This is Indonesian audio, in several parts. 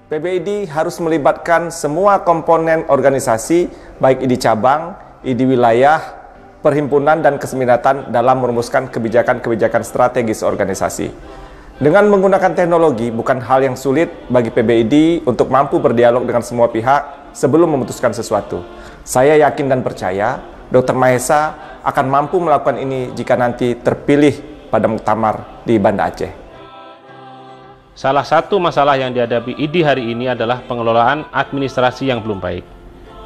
PBID harus melibatkan semua komponen organisasi, baik ID cabang, ID wilayah, perhimpunan, dan keseminatan dalam merumuskan kebijakan-kebijakan strategis organisasi. Dengan menggunakan teknologi, bukan hal yang sulit bagi PBID untuk mampu berdialog dengan semua pihak sebelum memutuskan sesuatu. Saya yakin dan percaya, Dr. Mahesa akan mampu melakukan ini jika nanti terpilih pada muktamar di Banda Aceh. Salah satu masalah yang dihadapi ID hari ini adalah pengelolaan administrasi yang belum baik.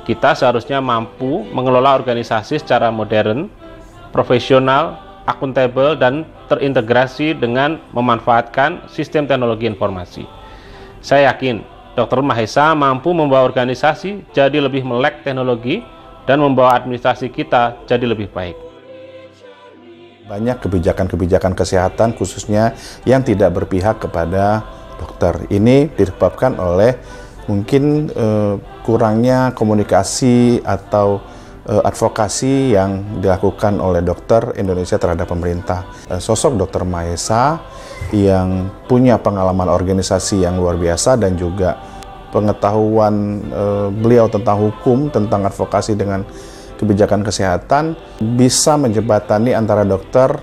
Kita seharusnya mampu mengelola organisasi secara modern, profesional, akuntabel, dan terintegrasi dengan memanfaatkan sistem teknologi informasi. Saya yakin Dr. Mahesa mampu membawa organisasi jadi lebih melek teknologi dan membawa administrasi kita jadi lebih baik. Banyak kebijakan-kebijakan kesehatan khususnya yang tidak berpihak kepada dokter. Ini disebabkan oleh mungkin kurangnya komunikasi atau advokasi yang dilakukan oleh dokter Indonesia terhadap pemerintah. Sosok Dr. Mahesa yang punya pengalaman organisasi yang luar biasa dan juga pengetahuan beliau tentang hukum, tentang advokasi dengan kebijakan kesehatan bisa menjembatani antara dokter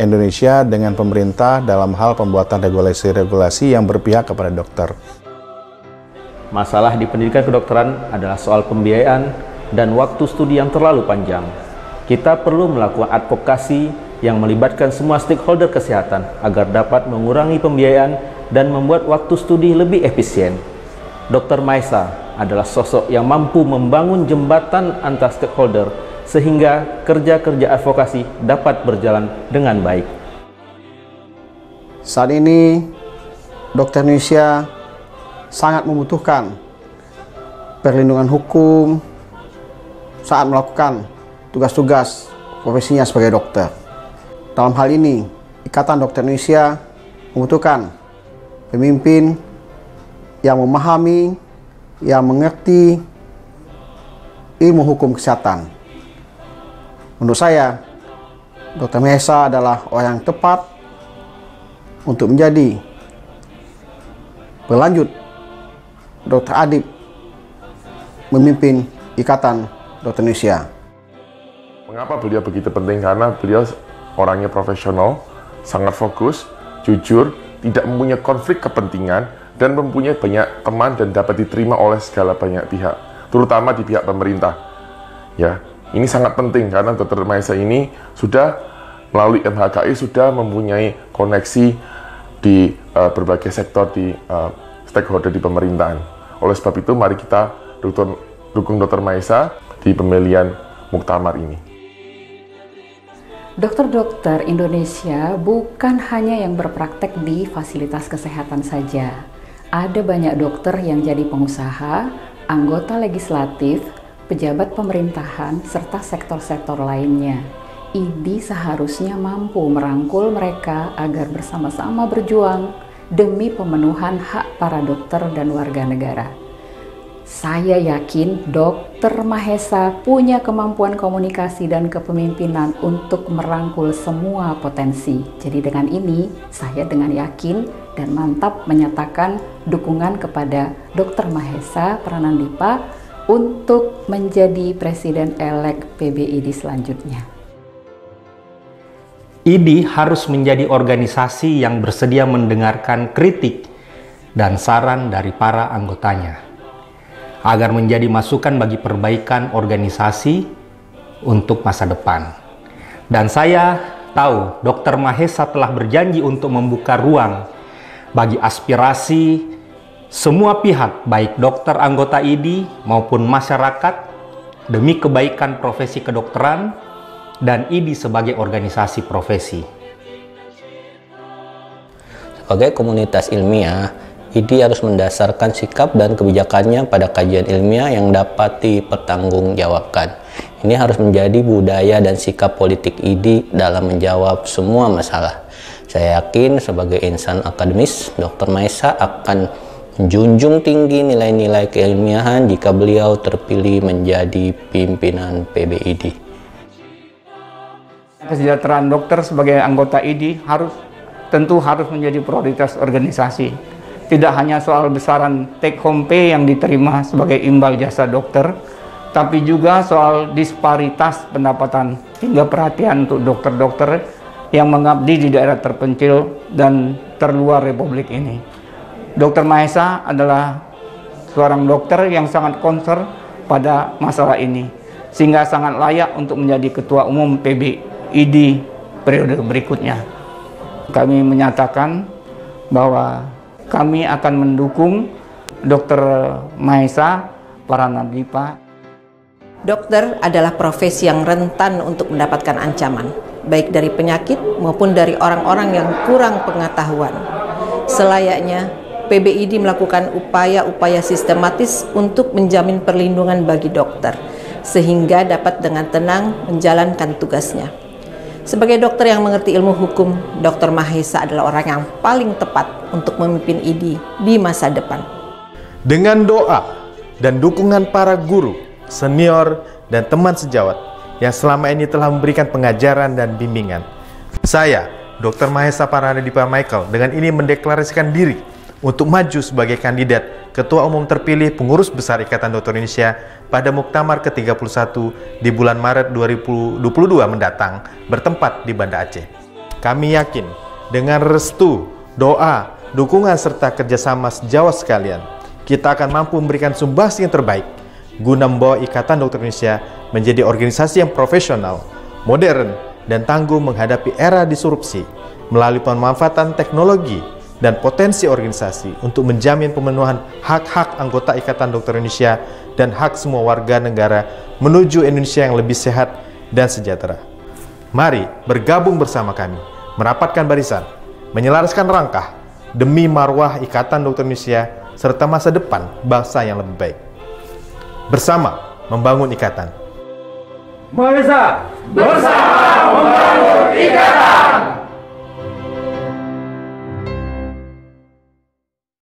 Indonesia dengan pemerintah dalam hal pembuatan regulasi-regulasi yang berpihak kepada dokter. Masalah di pendidikan kedokteran adalah soal pembiayaan dan waktu studi yang terlalu panjang. Kita perlu melakukan advokasi yang melibatkan semua stakeholder kesehatan agar dapat mengurangi pembiayaan dan membuat waktu studi lebih efisien. Dr. Mahesa adalah sosok yang mampu membangun jembatan antar stakeholder sehingga kerja-kerja advokasi dapat berjalan dengan baik. Saat ini, dokter Indonesia sangat membutuhkan perlindungan hukum saat melakukan tugas-tugas profesinya sebagai dokter. Dalam hal ini, Ikatan Dokter Indonesia membutuhkan pemimpin yang memahami, yang mengerti ilmu hukum kesehatan. Menurut saya, Dr. Mahesa adalah orang yang tepat untuk menjadi berlanjut Dr. Adib memimpin Ikatan Dokter Indonesia. Mengapa beliau begitu penting? Karena beliau orangnya profesional, sangat fokus, jujur, tidak mempunyai konflik kepentingan, dan mempunyai banyak teman dan dapat diterima oleh segala banyak pihak, terutama di pihak pemerintah. Ya, ini sangat penting karena Dr. Mahesa ini sudah melalui MHKI sudah mempunyai koneksi di berbagai sektor di stakeholder di pemerintahan. Oleh sebab itu, mari kita dukung Dr. Mahesa di pemilihan muktamar ini. Dokter-dokter Indonesia bukan hanya yang berpraktek di fasilitas kesehatan saja. Ada banyak dokter yang jadi pengusaha, anggota legislatif, pejabat pemerintahan, serta sektor-sektor lainnya. ID seharusnya mampu merangkul mereka agar bersama-sama berjuang demi pemenuhan hak para dokter dan warga negara. Saya yakin Dr. Mahesa punya kemampuan komunikasi dan kepemimpinan untuk merangkul semua potensi. Jadi dengan ini, saya dengan yakin dan mantap menyatakan dukungan kepada Dr. Mahesa Pranandipa untuk menjadi Presiden-elek PBID selanjutnya. ID harus menjadi organisasi yang bersedia mendengarkan kritik dan saran dari para anggotanya, agar menjadi masukan bagi perbaikan organisasi untuk masa depan. Dan saya tahu Dr. Mahesa telah berjanji untuk membuka ruang bagi aspirasi semua pihak, baik dokter anggota ID maupun masyarakat, demi kebaikan profesi kedokteran dan ID sebagai organisasi profesi. Sebagai komunitas ilmiah, ID harus mendasarkan sikap dan kebijakannya pada kajian ilmiah yang dapat dipertanggungjawabkan. Ini harus menjadi budaya dan sikap politik ID dalam menjawab semua masalah. Saya yakin sebagai insan akademis, Dr. Mahesa akan menjunjung tinggi nilai-nilai keilmiahan jika beliau terpilih menjadi pimpinan PBID. Kesejahteraan dokter sebagai anggota ID tentu harus menjadi prioritas organisasi. tidak hanya soal besaran take home pay yang diterima sebagai imbal jasa dokter, tapi juga soal disparitas pendapatan hingga perhatian untuk dokter-dokter yang mengabdi di daerah terpencil dan terluar Republik ini. Dr. Mahesa adalah seorang dokter yang sangat concern pada masalah ini, sehingga sangat layak untuk menjadi Ketua Umum PBID periode berikutnya. Kami menyatakan bahwa kami akan mendukung Dr. Mahesa Paranadipa. Dokter adalah profesi yang rentan untuk mendapatkan ancaman, baik dari penyakit maupun dari orang-orang yang kurang pengetahuan. Selayaknya, PBID melakukan upaya-upaya sistematis untuk menjamin perlindungan bagi dokter, sehingga dapat dengan tenang menjalankan tugasnya. Sebagai dokter yang mengerti ilmu hukum, Dr. Mahesa adalah orang yang paling tepat untuk memimpin ID di masa depan. Dengan doa dan dukungan para guru, senior, dan teman sejawat yang selama ini telah memberikan pengajaran dan bimbingan, saya, Dr. Mahesa Paranadipa Michael, dengan ini mendeklarasikan diri untuk maju sebagai kandidat Ketua Umum terpilih Pengurus Besar Ikatan Dokter Indonesia pada Muktamar ke-31 di bulan Maret 2022 mendatang bertempat di Banda Aceh. Kami yakin dengan restu, doa, dukungan serta kerjasama sejawat sekalian, kita akan mampu memberikan sumbangsi yang terbaik guna membawa Ikatan Dokter Indonesia menjadi organisasi yang profesional, modern, dan tangguh menghadapi era disrupsi melalui pemanfaatan teknologi dan potensi organisasi untuk menjamin pemenuhan hak-hak anggota Ikatan Dokter Indonesia dan hak semua warga negara menuju Indonesia yang lebih sehat dan sejahtera. Mari bergabung bersama kami, merapatkan barisan, menyelaraskan langkah demi marwah Ikatan Dokter Indonesia serta masa depan bangsa yang lebih baik. Bersama membangun ikatan. Mahesa bersama membangun ikatan.